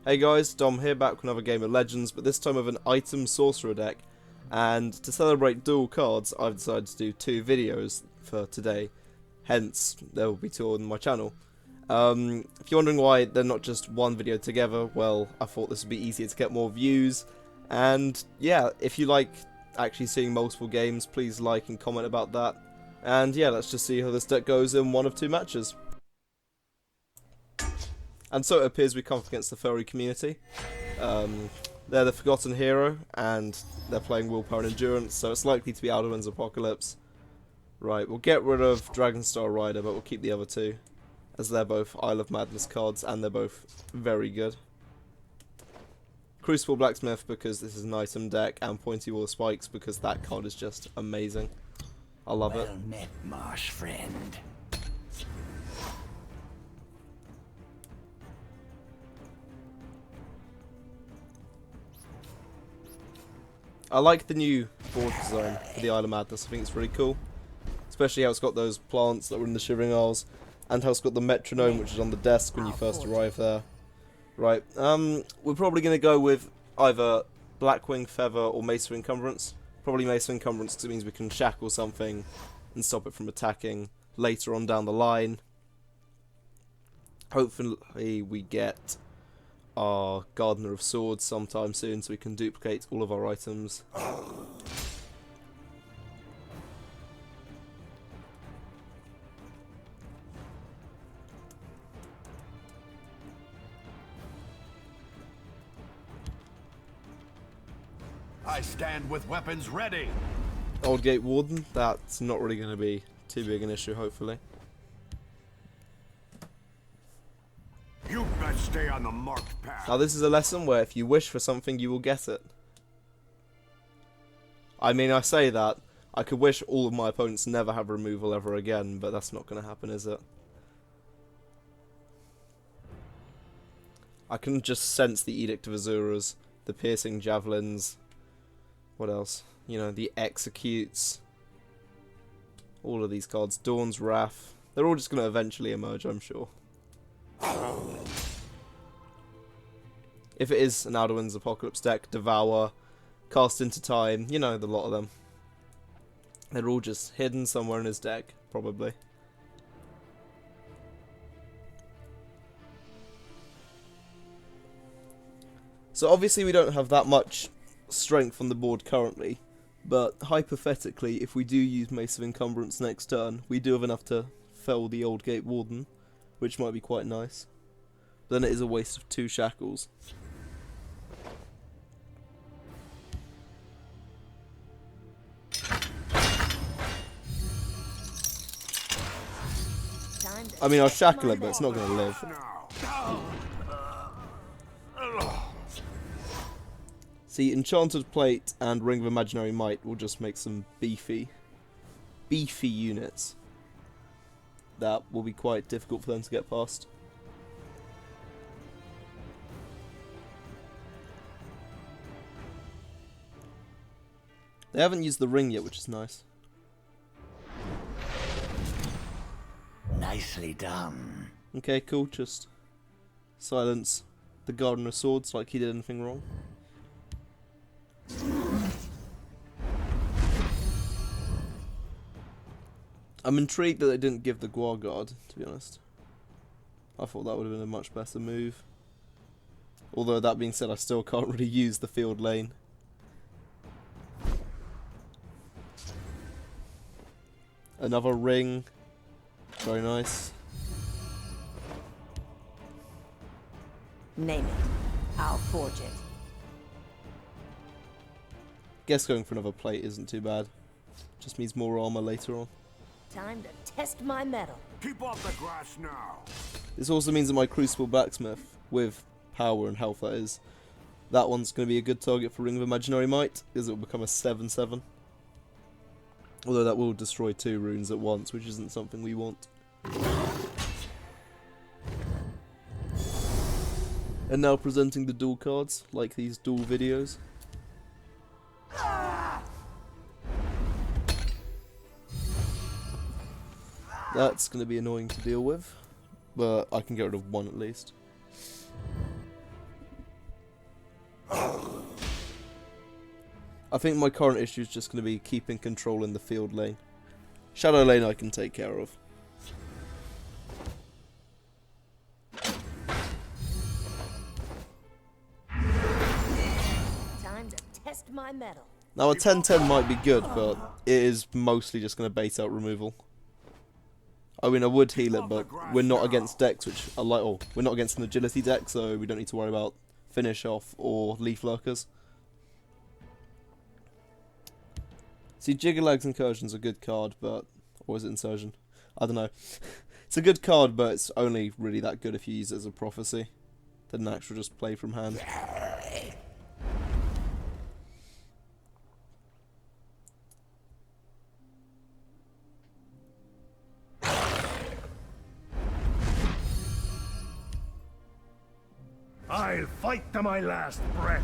Hey guys, Dom here, back with another game of Legends, but this time with an item Sorcerer deck. And to celebrate dual cards, I've decided to do 2 videos for today. Hence, there will be 2 on my channel. If you're wondering why they're not just one video together, well, I thought this would be easier to get more views. And yeah, if you like actually seeing multiple games, please like and comment about that. And yeah, let's just see how this deck goes in one of 2 matches. And so it appears we come up against the furry community. They're the Forgotten Hero, and they're playing Willpower and Endurance, so it's likely to be Alduin's Apocalypse. Right, we'll get rid of Dragonstar Rider, but we'll keep the other 2, as they're both Isle of Madness cards, and they're both very good. Crucible Blacksmith, because this is an item deck, and Pointy Wall of Spikes, because that card is just amazing. I love it. Well met, marsh friend. I like the new board design for the Isle of Madness. I think it's really cool. Especially how it's got those plants that were in the Shivering Isles. And how it's got the metronome, which is on the desk when you first arrive there. Right, we're probably going to go with either Blackwing Feather or Mace of Encumbrance. Probably Mace of Encumbrance because it means we can shackle something and stop it from attacking later on down the line. Hopefully we get our Gardener of Swords sometime soon so we can duplicate all of our items. I stand with weapons ready. Old Gate Warden, that's not really going to be too big an issue, hopefully. You best stay on the marked path. Now this is a lesson where if you wish for something, you will get it. I mean, I say that, I could wish all of my opponents never have removal ever again, but that's not going to happen, is it? I can just sense the Edict of Azuras, the Piercing Javelins, what else? You know, the Executes, all of these cards, Dawn's Wrath, they're all just going to eventually emerge, I'm sure. If it is an Alduin's Apocalypse deck, Devour, Cast into Time, you know, the lot of them. They're all just hidden somewhere in his deck, probably. So obviously we don't have that much strength on the board currently, but hypothetically, if we do use Mace of Encumbrance next turn, we do have enough to fell the Old Gate Warden, which might be quite nice. Then it is a waste of 2 shackles. I mean, I'll shackle it, but it's not going to live. See, Enchanted Plate and Ring of Imaginary Might will just make some beefy units that will be quite difficult for them to get past. They haven't used the ring yet, which is nice. Nicely done. Okay, cool, just silence the Gardener of Swords like he did anything wrong. I'm intrigued that they didn't give the Guar Guard, to be honest. I thought that would have been a much better move. Although, that being said, I still can't really use the field lane. Another ring. Very nice. Name it. I'll forge it. Guess going for another plate isn't too bad. Just means more armor later on. Time to test my mettle. Keep off the grass now. This also means that my Crucible Blacksmith, with power and health that is, that one's going to be a good target for Ring of Imaginary Might, because it will become a 7/7. Although that will destroy 2 runes at once, which isn't something we want. And now presenting the dual cards, like these dual videos. That's going to be annoying to deal with, but I can get rid of 1 at least. I think my current issue is just going to be keeping control in the field lane. Shadow lane I can take care of. Time to test my metal. Now a 10-10 might be good, but it is mostly just going to bait out removal. I mean, I would heal it, but we're not against decks which are like, oh, we're not against an agility deck, so we don't need to worry about finish off or leaf lurkers. See, Jiggerlag's Incursion's a good card, but... or is it Insurgent? I don't know. It's a good card, but it's only really that good if you use it as a prophecy. Then an actual just play from hand. I'll fight to my last breath.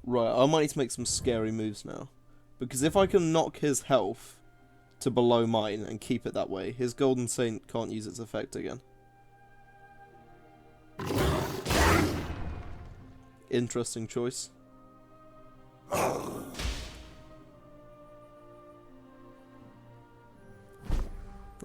Right, I might need to make some scary moves now. Because if I can knock his health to below mine and keep it that way, his Golden Saint can't use its effect again. Interesting choice. Now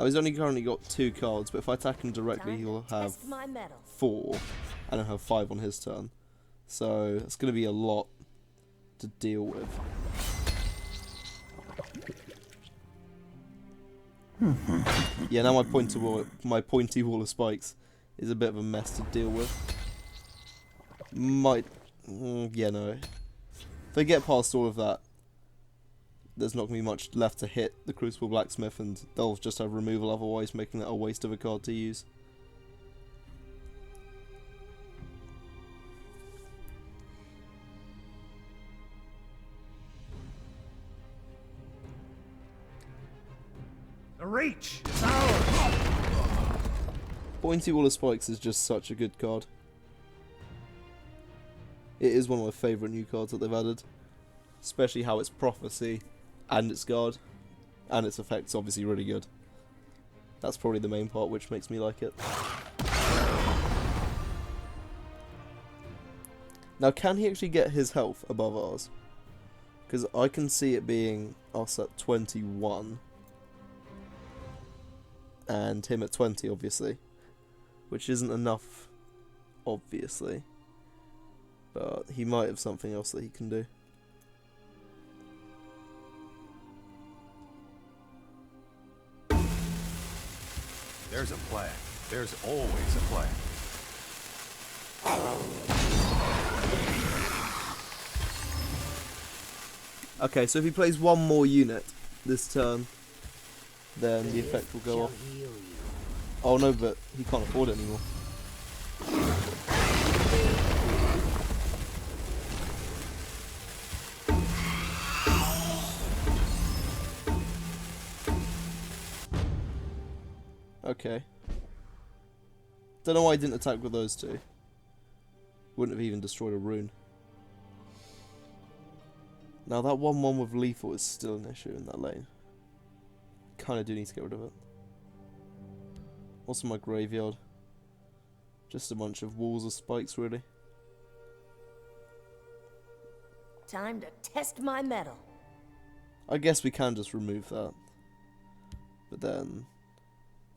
he's only currently got 2 cards, but if I attack him directly he'll have 4, and I'll have 5 on his turn. So it's going to be a lot to deal with. Yeah, now my pointy wall of spikes is a bit of a mess to deal with. Yeah, no. If they get past all of that, there's not going to be much left to hit the Crucible Blacksmith, and they'll just have removal otherwise, making that a waste of a card to use. The reach is ours. Pointy Wall of Spikes is just such a good card. It is one of my favourite new cards that they've added. Especially how its prophecy and its guard and its effect's obviously really good. That's probably the main part which makes me like it. Now can he actually get his health above ours? Because I can see it being us at 21. And him at 20 obviously. Which isn't enough, obviously. But he might have something else that he can do. There's a plan. There's always a plan. Okay, so if he plays one more unit this turn, then the effect will go off. Oh no, but he can't afford it anymore. Okay. Don't know why I didn't attack with those two. Wouldn't have even destroyed a rune. Now that 1-1 with lethal is still an issue in that lane. Kinda do need to get rid of it. What's in my graveyard? Just a bunch of walls of spikes, really. Time to test my metal. I guess we can just remove that. But then,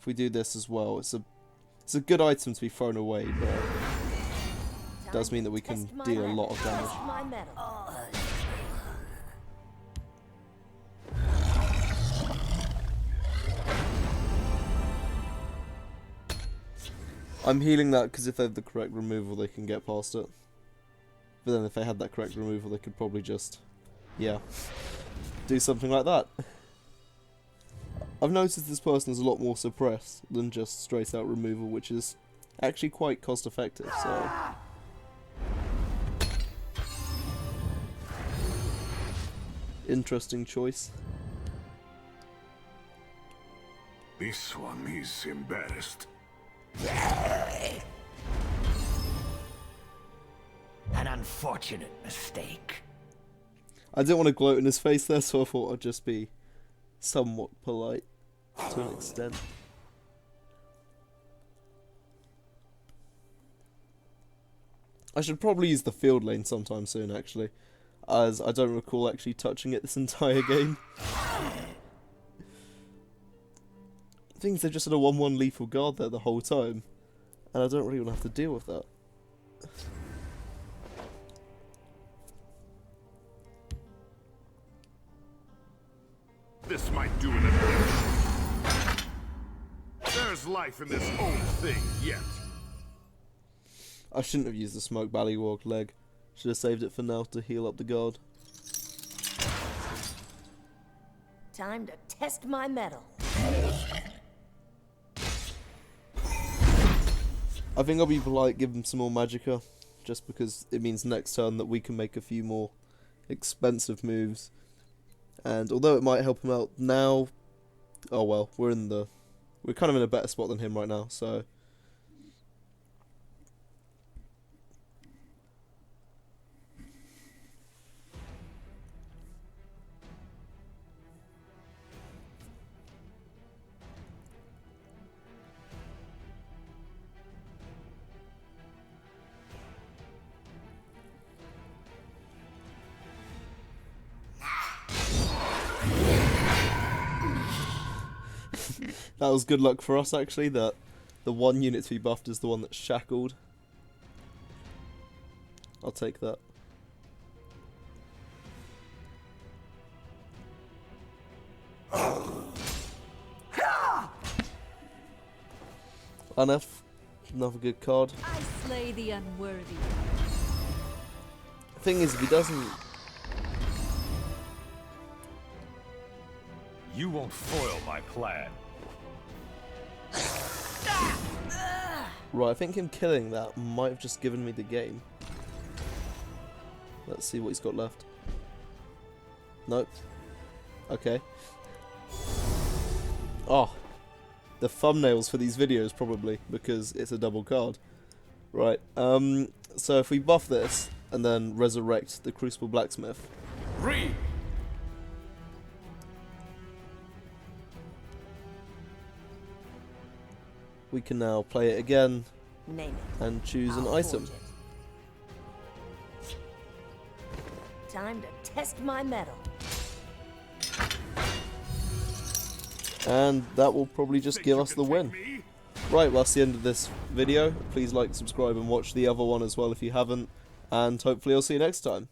if we do this as well, it's a good item to be thrown away, but it does mean that we can deal a lot of damage. Test my metal. I'm healing that because if they have the correct removal, they can get past it. But then if they had that correct removal, they could probably just, yeah, do something like that. I've noticed this person is a lot more suppressed than just straight out removal, which is actually quite cost effective, so... Interesting choice. This one is embarrassed. An unfortunate mistake. I didn't want to gloat in his face there, so I thought I'd just be somewhat polite to an extent. I should probably use the field lane sometime soon, actually, as I don't recall actually touching it this entire game. Things they've just had a 1/1 lethal guard there the whole time, and I don't really want to have to deal with that. This might do it in a There's life in this old thing yet. I shouldn't have used the smoke ballywog leg. Should have saved it for now to heal up the guard. Time to test my metal. I think I'll be polite, give him some more magicka, just because it means next turn that we can make a few more expensive moves. And although it might help him out now, oh well, we're kind of in a better spot than him right now, so. That was good luck for us, actually, that the one unit to be buffed is the one that's shackled. I'll take that. Enough. Another good card. I slay the unworthy. Thing is, if he doesn't... You won't foil my plan. Right, I think him killing that might have just given me the game. Let's see what he's got left. Nope. Okay. Oh. The thumbnails for these videos, probably, because it's a double card. Right, so if we buff this, and then resurrect the Crucible Blacksmith. Read! We can now play it again Name it. and choose an I'll item. forge it. Time to test my metal. And that will probably just give us the win. Right, well, that's the end of this video. Please like, subscribe and watch the other one as well if you haven't. And hopefully I'll see you next time.